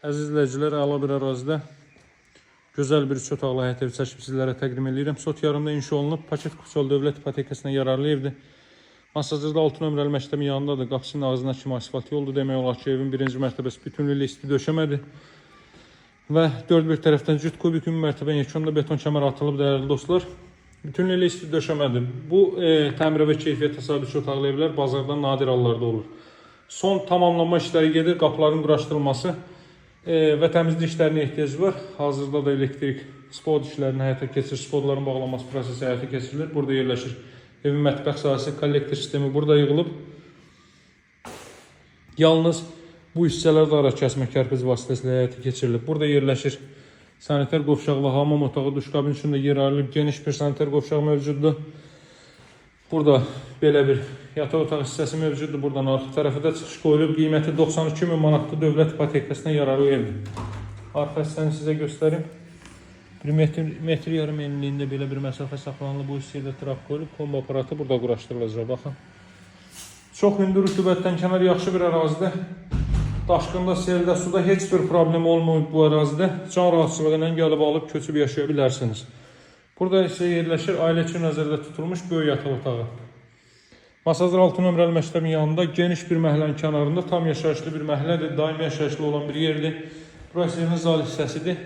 Əziz izləyicilər, əla bir ərazidə gözəl bir 3 otaqlı həyət evi çəkib sizlərə təqdim edirəm. Sot yarımda inşa olunub, Paket Kursal Dövlət İpotekasına yararlı evdir. Masajırda 6 nömrəli məktəbin yanındadır. Qapısının ağzına kimi asfalt yoldur. Demək olar ki, evin birinci mərtəbəsi bütünlüklə isti döşəmədir. Və dörd bir tərəfdən cüt kubik ümumi mərtəbə yekununda beton kəmər atılıb, dəyərli dostlar. Bütünlüklə isti döşəmədir. Bu təmir və keyfiyyət hesabı 3 otaqlı evlər bazardan nadir hallarda olur. Son tamamlanma işləri gedir, qapıların quraşdırılması və təmizlik işlərinə ehtiyac var. Hazırda da elektrik spod işlərini həyata keçirir, spodların bağlanması prosesi həyata keçirilir. Burada yerləşir evin mətbəx sahəsi, kollektor sistemi burada yığılıb. Yalnız bu hissələrdə ara kəsmə kərpic vasitəsilə həyata keçirilib. Burada yerləşir sanitar qovşaq və hamam otağı, duş kabin üçün də yer ayrılıb. Geniş bir sanitar qovşaq mövcuddur. Burada belə bir yataq otaq hissəsi mövcuddur. Buradan arxa tərəfə də çıxış qoyulub. Qiyməti 92 min manatlı dövlət ipotekasına yararlı evdir. Arxa hissəni sizə göstərim. 1 metr yarım enliyində belə bir məsafə saxlanılıb. Bu hissəyə də trap qoyulub. Kombo aparatı burada quraşdırılacaq. Baxın. Çox hündür rütubətdən kənar yaxşı bir ərazidə. Daşqında, seldə, suda heç bir problem olmayıb bu ərazidə. Can rahatçılığı ilə gəlib alıb köçüb yaşaya bilərsiniz. Burada isə yerləşir ailə üçün nəzərdə tutulmuş böyük yataq otağı. Masazır 6 nömrəli məktəbin yanında geniş bir məhəllənin kənarında tam yaşayışlı bir məhəllədir. Daimi yaşayışlı olan bir yerdir. Burası evin zal hissəsidir.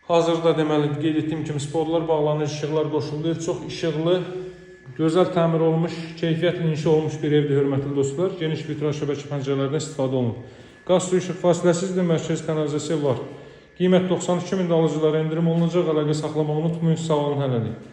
Hazırda deməli qeyd etdiyim kimi spodlar bağlanır, işıqlar qoşuldu. Çox işıqlı, gözəl təmir olmuş, keyfiyyətli inşa olmuş bir evdir, hörmətli dostlar. Geniş vitraj şəbəkə pəncərələrdən istifadə olunur. Qaz su işıq fasiləsizdir, mərkəz kanalizasiya var. Qiymət 92 min alıcılara endirim olunacaq. Əlaqə saxlamaq unutmayın. Sağ olun, hələlik.